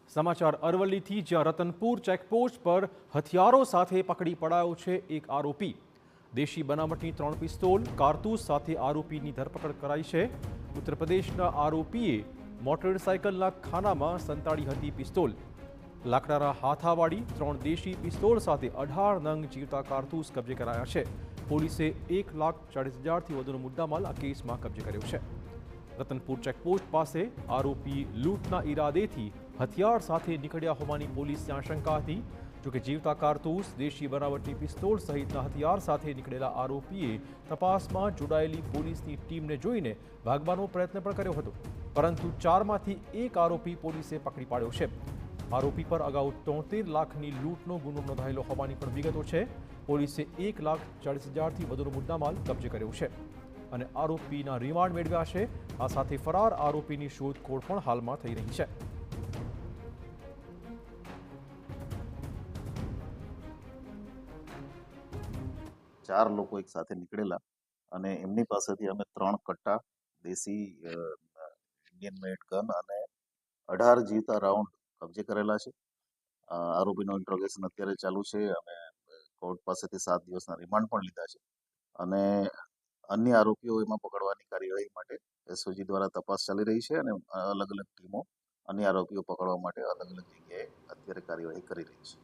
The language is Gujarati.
સમાચાર અરવલ્લીથી, જ્યાં રતનપુર ચેકપોસ્ટ પર હથિયારો સાથે પકડી પડાયો છે એક આરોપી. દેશી બનાવટની 3 પિસ્તોલ, કારતૂસ સાથે આરોપીની ધરપકડ કરાઈ છે. ઉત્તર પ્રદેશના આરોપીએ મોટરસાયકલના ખાનામાં સંતાડી હતી પિસ્તોલ. લાકડાના હાથાવાળી 3 દેશી પિસ્તોલ સાથે 18 નંગ જીવતા કારતૂસ કબજે કરાયા છે. પોલીસે 1,40,000થી વધુનો મુદ્દામાલ આ કેસમાં કબજે કર્યો છે. રતનપુર ચેકપોસ્ટ પાસે આરોપી લૂંટના ઈરાદેથી હથિયાર સાથે નીકળ્યા હોવાની પોલીસને આશંકા હતી. જોકે જીવતા કારતૂસ, દેશી બનાવટની પિસ્તોલ સહિતના હથિયાર સાથે નીકળેલા આરોપીએ તપાસમાં જોડાયેલી પોલીસની ટીમને જોઈને ભાગવાનો પ્રયત્ન પણ કર્યો હતો, પરંતુ 4માંથી 1 આરોપી પોલીસે પકડી પાડ્યો છે. આરોપી પર અગાઉ 73 લાખની લૂંટનો ગુનો નોંધાયેલો હોવાની પણ વિગતો છે. પોલીસે 1,40,000થી વધુનો મુદ્દામાલ કબજે કર્યો છે અને આરોપીના રિમાન્ડ મેળવ્યા છે. આ સાથે ફરાર આરોપીની શોધખોળ પણ હાલમાં થઈ રહી છે. ચાર લોકો એક સાથે નીકળેલા અને એમની પાસેથી અમે 3 કટ્ટા દેશી ઇન્ડિયન મેડ ગન અને 18 જીવતા રાઉન્ડ કબજે કરેલા છે. આરોપીનું ઇન્ટ્રોગેશન અત્યારે ચાલુ છે. અમે કોર્ટ પાસેથી 7 દિવસના રિમાન્ડ પણ લીધા છે અને અન્ય આરોપીઓ એમાં પકડવાની કાર્યવાહી માટે એસઓજી દ્વારા તપાસ ચાલી રહી છે અને અલગ અલગ ટીમો અન્ય આરોપીઓ પકડવા માટે અલગ અલગ જગ્યાએ અત્યારે કાર્યવાહી કરી રહી છે.